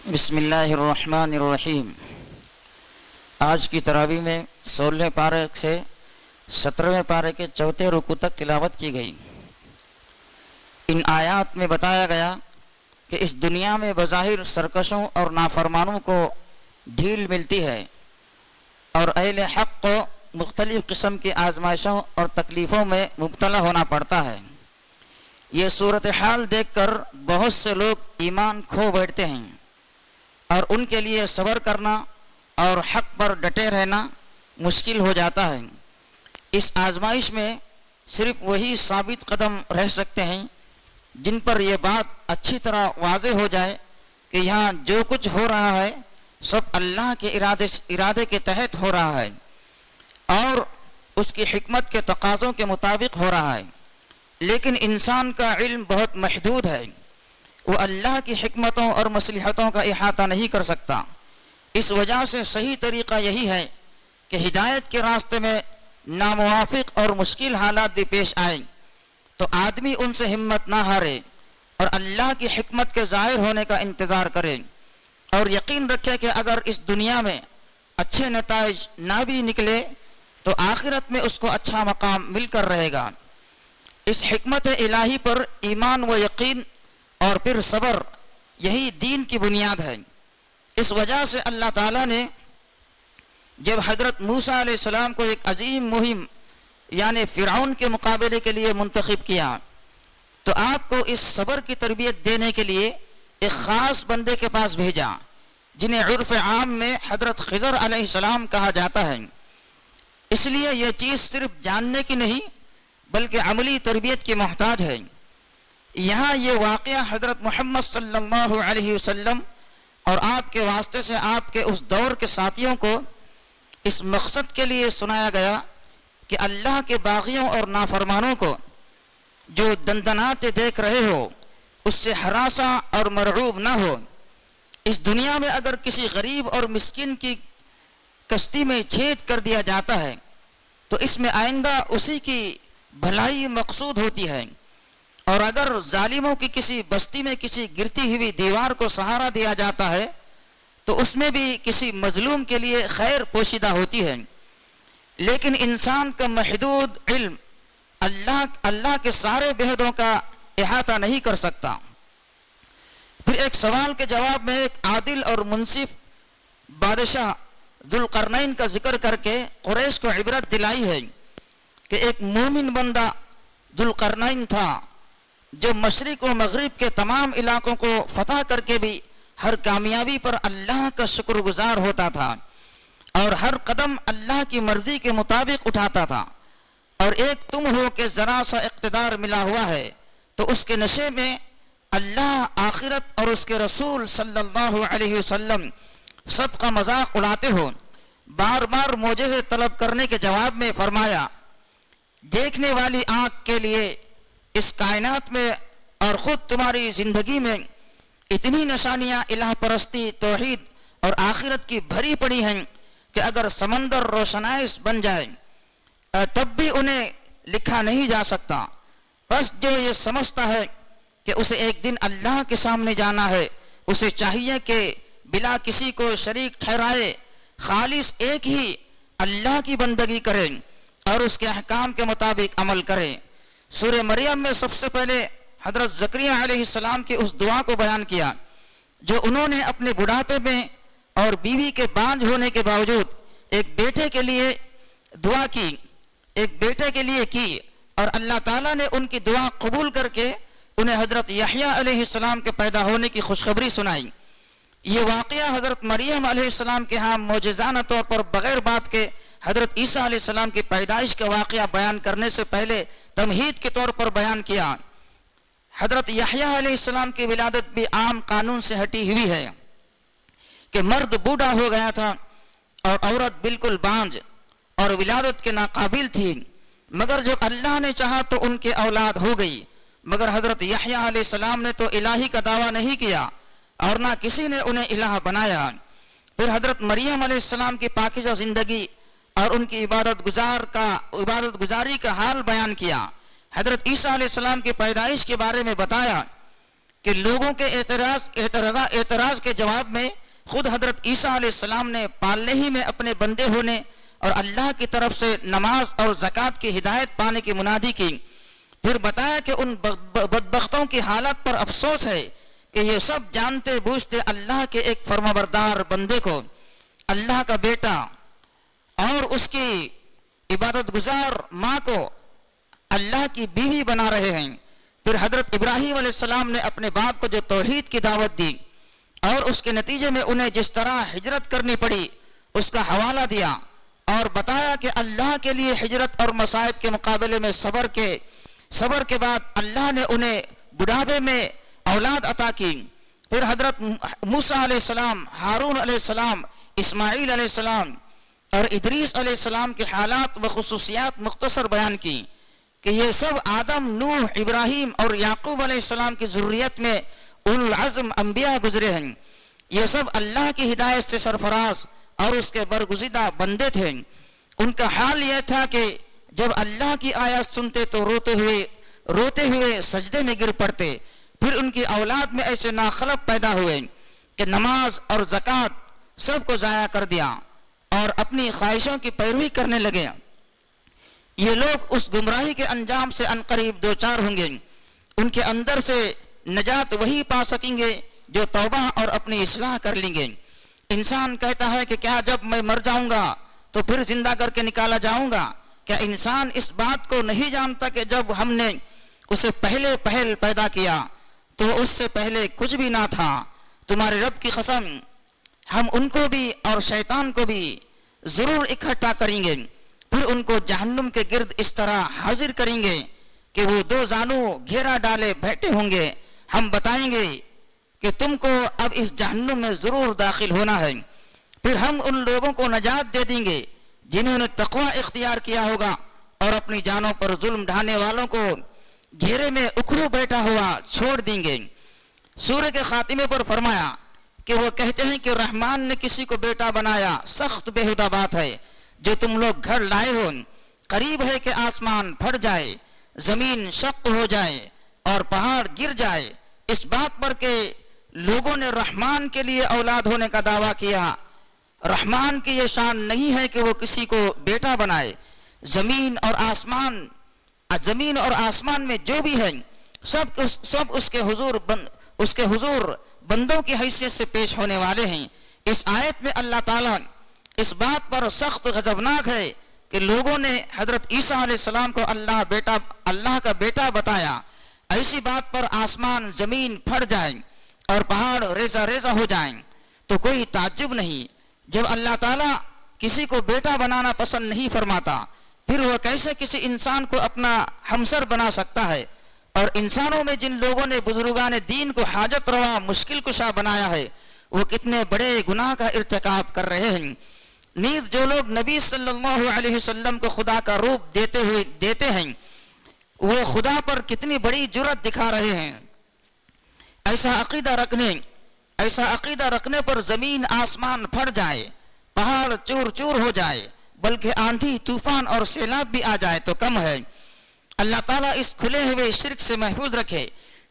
بسم اللہ الرحمن الرحیم۔ آج کی تراویح میں 16 پارے سے 17ویں پارے کے چوتھے رکوع تک تلاوت کی گئی۔ ان آیات میں بتایا گیا کہ اس دنیا میں بظاہر سرکشوں اور نافرمانوں کو ڈھیل ملتی ہے اور اہل حق کو مختلف قسم کی آزمائشوں اور تکلیفوں میں مبتلا ہونا پڑتا ہے۔ یہ صورتحال دیکھ کر بہت سے لوگ ایمان کھو بیٹھتے ہیں اور ان کے لیے صبر کرنا اور حق پر ڈٹے رہنا مشکل ہو جاتا ہے۔ اس آزمائش میں صرف وہی ثابت قدم رہ سکتے ہیں جن پر یہ بات اچھی طرح واضح ہو جائے کہ یہاں جو کچھ ہو رہا ہے سب اللہ کے ارادے کے تحت ہو رہا ہے اور اس کی حکمت کے تقاضوں کے مطابق ہو رہا ہے، لیکن انسان کا علم بہت محدود ہے، وہ اللہ کی حکمتوں اور مصلحتوں کا احاطہ نہیں کر سکتا۔ اس وجہ سے صحیح طریقہ یہی ہے کہ ہدایت کے راستے میں ناموافق اور مشکل حالات بھی پیش آئیں تو آدمی ان سے ہمت نہ ہارے اور اللہ کی حکمت کے ظاہر ہونے کا انتظار کرے اور یقین رکھے کہ اگر اس دنیا میں اچھے نتائج نہ بھی نکلے تو آخرت میں اس کو اچھا مقام مل کر رہے گا۔ اس حکمت الہی پر ایمان و یقین اور پھر صبر، یہی دین کی بنیاد ہے۔ اس وجہ سے اللہ تعالیٰ نے جب حضرت موسیٰ علیہ السلام کو ایک عظیم مہم یعنی فرعون کے مقابلے کے لیے منتخب کیا تو آپ کو اس صبر کی تربیت دینے کے لیے ایک خاص بندے کے پاس بھیجا جنہیں عرف عام میں حضرت خضر علیہ السلام کہا جاتا ہے۔ اس لیے یہ چیز صرف جاننے کی نہیں بلکہ عملی تربیت کی محتاج ہے۔ یہاں یہ واقعہ حضرت محمد صلی اللہ علیہ وسلم اور آپ کے واسطے سے آپ کے اس دور کے ساتھیوں کو اس مقصد کے لیے سنایا گیا کہ اللہ کے باغیوں اور نافرمانوں کو جو دندناتے دیکھ رہے ہو اس سے ہراساں اور مرعوب نہ ہو۔ اس دنیا میں اگر کسی غریب اور مسکین کی کشتی میں چھید کر دیا جاتا ہے تو اس میں آئندہ اسی کی بھلائی مقصود ہوتی ہے، اور اگر ظالموں کی کسی بستی میں کسی گرتی ہوئی دیوار کو سہارا دیا جاتا ہے تو اس میں بھی کسی مظلوم کے لیے خیر پوشیدہ ہوتی ہے۔ لیکن انسان کا محدود علم اللہ کے سارے بہدوں کا احاطہ نہیں کر سکتا۔ پھر ایک سوال کے جواب میں ایک عادل اور منصف بادشاہ ذوالقرنین کا ذکر کر کے قریش کو عبرت دلائی ہے کہ ایک مومن بندہ ذوالقرنین تھا جو مشرق و مغرب کے تمام علاقوں کو فتح کر کے بھی ہر کامیابی پر اللہ کا شکر گزار ہوتا تھا اور ہر قدم اللہ کی مرضی کے مطابق اٹھاتا تھا، اور ایک تم ہو کہ ذرا سا اقتدار ملا ہوا ہے تو اس کے نشے میں اللہ، آخرت اور اس کے رسول صلی اللہ علیہ وسلم سب کا مذاق اڑاتے ہو۔ بار بار معجزے طلب کرنے کے جواب میں فرمایا، دیکھنے والی آنکھ کے لیے اس کائنات میں اور خود تمہاری زندگی میں اتنی نشانیاں الہ پرستی، توحید اور آخرت کی بھری پڑی ہیں کہ اگر سمندر روشنائش بن جائے تب بھی انہیں لکھا نہیں جا سکتا۔ بس جو یہ سمجھتا ہے کہ اسے ایک دن اللہ کے سامنے جانا ہے، اسے چاہیے کہ بلا کسی کو شریک ٹھہرائے خالص ایک ہی اللہ کی بندگی کرے اور اس کے احکام کے مطابق عمل کرے۔ سورہ مریم میں سب سے پہلے حضرت زکریا علیہ السلام کی اس دعا کو بیان کیا جو انہوں نے اپنے بڑھاپے میں اور بیوی کے بانجھ ہونے کے باوجود ایک بیٹے کے لیے دعا کی، اور اللہ تعالیٰ نے ان کی دعا قبول کر کے انہیں حضرت یحییٰ علیہ السلام کے پیدا ہونے کی خوشخبری سنائی۔ یہ واقعہ حضرت مریم علیہ السلام کے ہاں معجزانہ طور پر بغیر باپ کے حضرت عیسیٰ علیہ السلام کی پیدائش کا واقعہ بیان کرنے سے پہلے تمہید کے طور پر بیان کیا۔ حضرت یحییٰ علیہ السلام کی ولادت بھی عام قانون سے ہٹی ہوئی ہے کہ مرد بوڑھا ہو گیا تھا اور عورت بالکل بانجھ اور ولادت کے ناقابل تھی، مگر جب اللہ نے چاہا تو ان کے اولاد ہو گئی۔ مگر حضرت یحییٰ علیہ السلام نے تو الہی کا دعویٰ نہیں کیا اور نہ کسی نے انہیں الہ بنایا۔ پھر حضرت مریم علیہ السلام کی پاکیزہ زندگی اور ان کی عبادت گزاری کا حال بیان کیا۔ حضرت عیسیٰ علیہ السلام کی پیدائش کے بارے میں بتایا کہ لوگوں کے اعتراض کے جواب میں خود حضرت عیسیٰ علیہ السلام نے پالنے ہی میں اپنے بندے ہونے اور اللہ کی طرف سے نماز اور زکوٰۃ کی ہدایت پانے کی منادی کی. پھر بتایا کہ ان بدبختوں کی حالت پر افسوس ہے کہ یہ سب جانتے بوجھتے اللہ کے ایک فرمانبردار بندے کو اللہ کا بیٹا اور اس کی عبادت گزار ماں کو اللہ کی بیوی بنا رہے ہیں. پھر حضرت ابراہیم علیہ السلام نے اپنے باپ کو جو توحید کی دعوت دی اور اس کے نتیجے میں انہیں جس طرح ہجرت کرنی پڑی اس کا حوالہ دیا اور بتایا کہ اللہ کے لیے ہجرت اور مصائب کے مقابلے میں صبر کے بعد اللہ نے انہیں بڑھاپے میں اولاد عطا کی. پھر حضرت موسیٰ علیہ السلام، ہارون علیہ السلام، اسماعیل علیہ السلام اور ادریس علیہ السلام کے حالات و خصوصیات مختصر بیان کی کہ یہ سب آدم، نوح، ابراہیم اور یعقوب علیہ السلام کی ذریت میں اولو العزم انبیاء گزرے ہیں. یہ سب اللہ کی ہدایت سے سرفراز اور اس کے برگزیدہ بندے تھے. ان کا حال یہ تھا کہ جب اللہ کی آیات سنتے تو روتے ہوئے سجدے میں گر پڑتے. پھر ان کی اولاد میں ایسے ناخلف پیدا ہوئے کہ نماز اور زکوٰۃ سب کو ضائع کر دیا اور اپنی خواہشوں کی پیروی کرنے لگے. یہ لوگ اس گمراہی کے انجام سے عنقریب دوچار ہوں گے. ان کے اندر سے نجات وہی پا سکیں گے جو توبہ اور اپنی اصلاح کر لیں گے. انسان کہتا ہے کہ کیا جب میں مر جاؤں گا تو پھر زندہ کر کے نکالا جاؤں گا؟ کیا انسان اس بات کو نہیں جانتا کہ جب ہم نے اسے پہل پیدا کیا تو اس سے پہلے کچھ بھی نہ تھا؟ تمہارے رب کی قسم ہم ان کو بھی اور شیطان کو بھی ضرور اکٹھا کریں گے. پھر ان کو جہنم کے گرد اس طرح حاضر کریں گے کہ وہ دو زانو گھیرا ڈالے بیٹھے ہوں گے. ہم بتائیں گے کہ تم کو اب اس جہنم میں ضرور داخل ہونا ہے. پھر ہم ان لوگوں کو نجات دے دیں گے جنہوں نے تقوی اختیار کیا ہوگا اور اپنی جانوں پر ظلم ڈھانے والوں کو گھیرے میں اکھڑو بیٹھا ہوا چھوڑ دیں گے. سورہ کے خاتمے پر فرمایا کہ وہ کہتے ہیں کہ رحمان نے کسی کو بیٹا بنایا، سخت بےہودہ بات ہے جو تم لوگ گھر لائے ہو. قریب ہے کہ آسمان پھٹ جائے، زمین شق ہو جائے اور پہاڑ گر جائے اس بات پر کہ لوگوں نے رحمان کے لیے اولاد ہونے کا دعویٰ کیا. رحمان کی یہ شان نہیں ہے کہ وہ کسی کو بیٹا بنائے. زمین اور آسمان میں جو بھی ہے سب اس کے حضور بندوں کی حیثیت سے پیش ہونے والے ہیں. اس آیت میں اللہ تعالیٰ اس بات پر سخت غضبناک ہے کہ لوگوں نے حضرت عیسیٰ علیہ السلام کو اللہ کا بیٹا بتایا. ایسی بات پر آسمان زمین پھٹ جائے اور پہاڑ ریزہ ریزہ ہو جائیں تو کوئی تعجب نہیں. جب اللہ تعالیٰ کسی کو بیٹا بنانا پسند نہیں فرماتا پھر وہ کیسے کسی انسان کو اپنا ہمسر بنا سکتا ہے؟ اور انسانوں میں جن لوگوں نے بزرگان دین کو حاجت روا مشکل کشا بنایا ہے وہ کتنے بڑے گناہ کا ارتکاب کر رہے ہیں. نیز جو لوگ نبی صلی اللہ علیہ وسلم کو خدا کا روپ دیتے ہیں وہ خدا پر کتنی بڑی جرأت دکھا رہے ہیں. ایسا عقیدہ رکھنے پر زمین آسمان پھٹ جائے، پہاڑ چور چور ہو جائے، بلکہ آندھی طوفان اور سیلاب بھی آ جائے تو کم ہے. اللہ تعالیٰ اس کھلے ہوئے شرک سے محفوظ رکھے.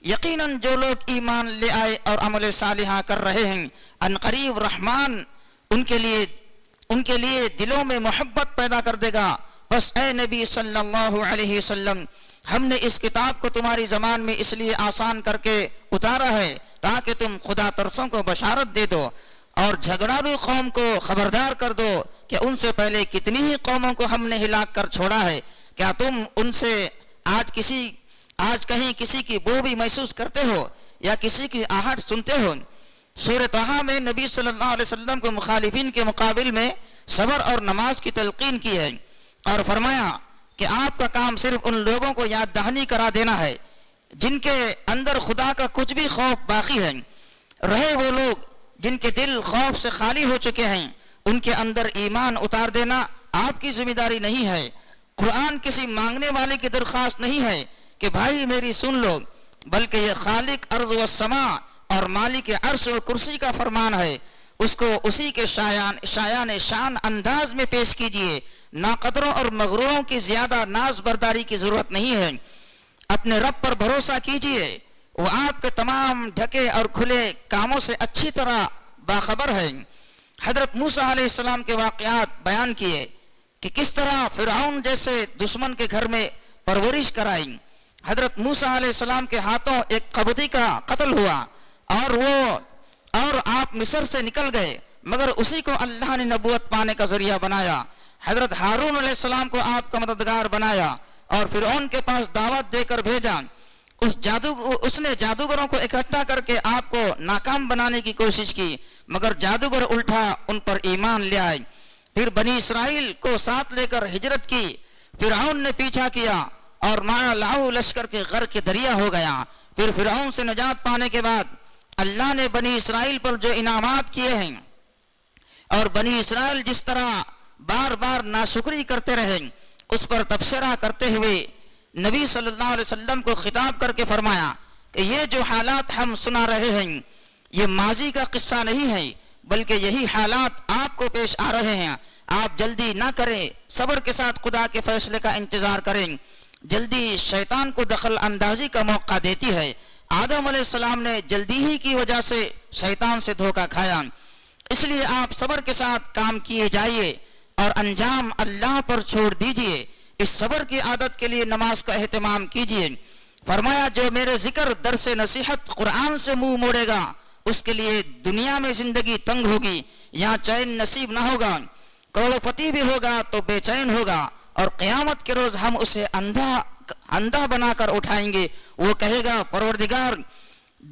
یقیناً جو لوگ ایمان لے آئے اور عمل صالحہ کر رہے ہیں عنقریب رحمان ان کے لیے دلوں میں محبت پیدا کر دے گا. بس اے نبی صلی اللہ علیہ وسلم ہم نے اس کتاب کو تمہاری زبان میں اس لیے آسان کر کے اتارا ہے تاکہ تم خدا ترسوں کو بشارت دے دو اور جھگڑالو قوم کو خبردار کر دو کہ ان سے پہلے کتنی ہی قوموں کو ہم نے ہلاک کر چھوڑا ہے. کیا تم ان سے آج کہیں کسی کی بو بھی محسوس کرتے ہو یا کسی کی آہٹ سنتے ہو؟ سورہ طٰہٰ میں نبی صلی اللہ علیہ وسلم کو مخالفین کے مقابل میں صبر اور نماز کی تلقین کی ہے اور فرمایا کہ آپ کا کام صرف ان لوگوں کو یاد دہانی کرا دینا ہے جن کے اندر خدا کا کچھ بھی خوف باقی ہے. رہے وہ لوگ جن کے دل خوف سے خالی ہو چکے ہیں ان کے اندر ایمان اتار دینا آپ کی ذمہ داری نہیں ہے. قرآن کسی مانگنے والے کی درخواست نہیں ہے کہ بھائی میری سن لو، بلکہ یہ خالق ارض و سما اور مالک عرش و کرسی کا فرمان ہے. اس کو اسی کے شایان شان انداز میں پیش کیجئے. ناقدروں اور مغروروں کی زیادہ ناز برداری کی ضرورت نہیں ہے. اپنے رب پر بھروسہ کیجئے، وہ آپ کے تمام ڈھکے اور کھلے کاموں سے اچھی طرح باخبر ہے۔ حضرت موسیٰ علیہ السلام کے واقعات بیان کیے کہ کس طرح فرعون جیسے دشمن کے گھر میں پرورش کرائی۔ حضرت موسیٰ علیہ السلام کے ہاتھوں ایک قبطی کا قتل ہوا اور آپ مصر سے نکل گئے، مگر اسی کو اللہ نے نبوت پانے کا ذریعہ بنایا۔ حضرت ہارون علیہ السلام کو آپ کا مددگار بنایا اور فرعون کے پاس دعوت دے کر بھیجا۔ اس نے جادوگروں کو اکٹھا کر کے آپ کو ناکام بنانے کی کوشش کی، مگر جادوگر الٹا ان پر ایمان لے آئے۔ پھر بنی اسرائیل کو ساتھ لے کر ہجرت کی، فرعون نے پیچھا کیا اور لاؤ لشکر کے غرق دریا ہو گیا۔ پھر فرعون سے نجات پانے کے بعد اللہ نے بنی اسرائیل پر جو انعامات کیے ہیں اور بنی اسرائیل جس طرح بار بار ناشکری کرتے رہے، اس پر تبصرہ کرتے ہوئے نبی صلی اللہ علیہ وسلم کو خطاب کر کے فرمایا کہ یہ جو حالات ہم سنا رہے ہیں یہ ماضی کا قصہ نہیں ہے، بلکہ یہی حالات آپ کو پیش آ رہے ہیں۔ آپ جلدی نہ کریں، صبر کے ساتھ خدا کے فیصلے کا انتظار کریں۔ جلدی شیطان کو دخل اندازی کا موقع دیتی ہے۔ آدم علیہ السلام نے جلدی ہی کی وجہ سے شیطان سے دھوکہ کھایا، اس لیے آپ صبر کے ساتھ کام کیے جائیے اور انجام اللہ پر چھوڑ دیجئے۔ اس صبر کی عادت کے لیے نماز کا اہتمام کیجئے۔ فرمایا جو میرے ذکر درس نصیحت قرآن سے منہ موڑے گا اس کے لیے دنیا میں زندگی تنگ ہوگی، یہاں چین نصیب نہ ہوگا، کروڑ پتی بھی ہوگا تو بے چین ہوگا، اور قیامت کے روز ہم اسے اندھا بنا کر اٹھائیں گے۔ وہ کہے گا پروردگار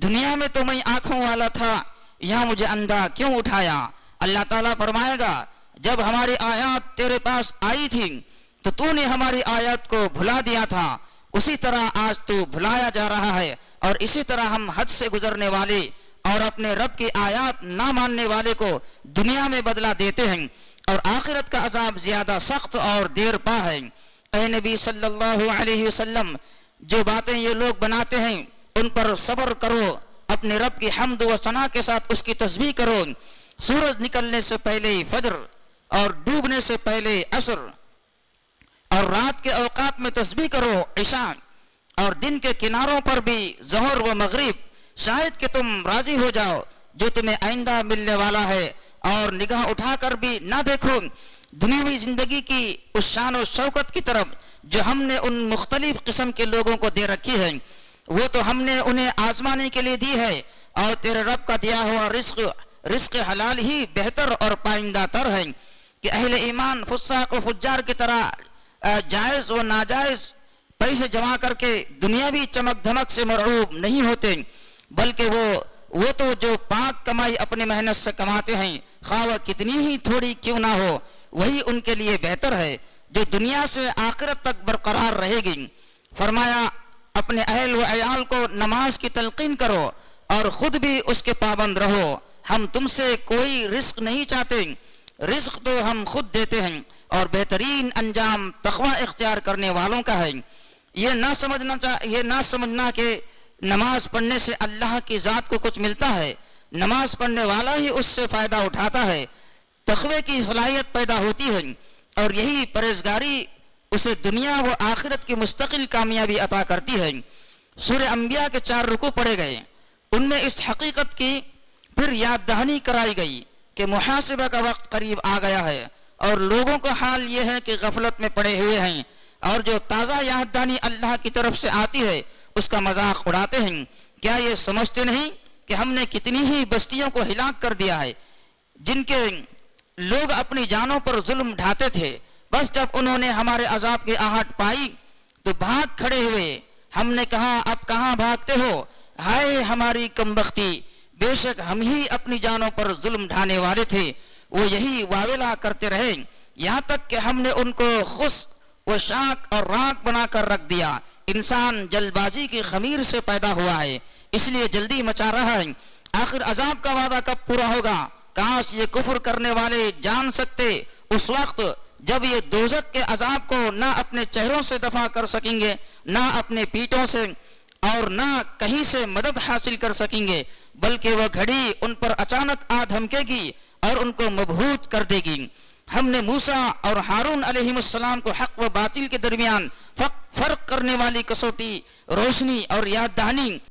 دنیا میں تو میں آنکھوں والا تھا، یہاں مجھے اندھا کیوں اٹھایا؟ اللہ تعالیٰ فرمائے گا جب ہماری آیات تیرے پاس آئی تھی تو نے ہماری آیات کو بھلا دیا تھا، اسی طرح آج تو بھلایا جا رہا ہے، اور اسی طرح ہم حد سے گزرنے والے اور اپنے رب کی آیات نہ ماننے والے کو دنیا میں بدلہ دیتے ہیں، اور آخرت کا عذاب زیادہ سخت اور دیر پا ہے۔ اے نبی صلی اللہ علیہ وسلم، جو باتیں یہ لوگ بناتے ہیں ان پر صبر کرو، اپنے رب کی حمد و ثنا کے ساتھ اس کی تسبیح کرو۔ سورج نکلنے سے پہلے فجر اور ڈوبنے سے پہلے عصر، اور رات کے اوقات میں تسبیح کرو عشاء، اور دن کے کناروں پر بھی ظہر و مغرب، شاید کہ تم راضی ہو جاؤ جو تمہیں آئندہ ملنے والا ہے، اور نگاہ اٹھا کر بھی نہ دیکھو دنیاوی زندگی کی اس شان و شوکت کی طرف جو ہم نے ان مختلف قسم کے لوگوں کو دے رکھی ہے۔ وہ تو ہم نے انہیں آزمانے کے لیے دی ہے، اور تیرے رب کا دیا ہوا رزق حلال ہی بہتر اور پائندہ تر ہے، کہ اہل ایمان فساق و فجار کی طرح جائز و ناجائز پیسے جمع کر کے دنیاوی چمک دھمک سے مرعوب نہیں ہوتے، بلکہ وہ تو جو پاک کمائی اپنے محنت سے کماتے ہیں، خواہ وہ کتنی ہی تھوڑی کیوں نہ ہو، وہی ان کے لیے بہتر ہے جو دنیا سے آخرت تک برقرار رہے گی۔ فرمایا اپنے اہل و عیال کو نماز کی تلقین کرو اور خود بھی اس کے پابند رہو۔ ہم تم سے کوئی رزق نہیں چاہتے، رزق تو ہم خود دیتے ہیں، اور بہترین انجام تقوی اختیار کرنے والوں کا ہے۔ یہ نہ سمجھنا کہ نماز پڑھنے سے اللہ کی ذات کو کچھ ملتا ہے، نماز پڑھنے والا ہی اس سے فائدہ اٹھاتا ہے، تقوی کی صلاحیت پیدا ہوتی ہے، اور یہی پرہیزگاری اسے دنیا و آخرت کی مستقل کامیابی عطا کرتی ہے۔ سورہ انبیاء کے 4 رکوع پڑھے گئے، ان میں اس حقیقت کی پھر یاد دہانی کرائی گئی کہ محاسبہ کا وقت قریب آ گیا ہے، اور لوگوں کا حال یہ ہے کہ غفلت میں پڑے ہوئے ہیں، اور جو تازہ یاد دہانی اللہ کی طرف سے آتی ہے اس کا مذاق اڑاتے ہیں۔ کیا یہ سمجھتے نہیں کہ ہم نے کتنی ہی بستیوں کو ہلاک کر دیا ہے جن کے لوگ اپنی جانوں پر ظلم ڈھاتے تھے، بس جب انہوں نے ہمارے عذاب کی آہٹ پائی تو بھاگ کھڑے ہوئے۔ ہم نے کہا اب کہاں بھاگتے ہو، ہائے ہماری کمبختی، بے شک ہم ہی اپنی جانوں پر ظلم ڈھانے والے تھے۔ وہ یہی واویلا کرتے رہے یہاں تک کہ ہم نے ان کو خس و شاک اور راک بنا کر رکھ دیا۔ انسان جلد بازی کی خمیر سے پیدا ہوا ہے، اس لیے جلدی مچا رہا ہے۔ آخر عذاب کا وعدہ کب پورا ہوگا؟ کاش یہ کفر کرنے والے جان سکتے اس وقت جب یہ دوزخ کے عذاب کو نہ اپنے چہروں سے دفع کر سکیں گے، نہ اپنے پیٹوں سے، اور نہ کہیں سے مدد حاصل کر سکیں گے، بلکہ وہ گھڑی ان پر اچانک آ دھمکے گی اور ان کو مبہوت کر دے گی۔ ہم نے موسیٰ اور ہارون علیہ السلام کو حق و باطل کے درمیان فرق کرنے والی کسوٹی، روشنی اور یاد دہانی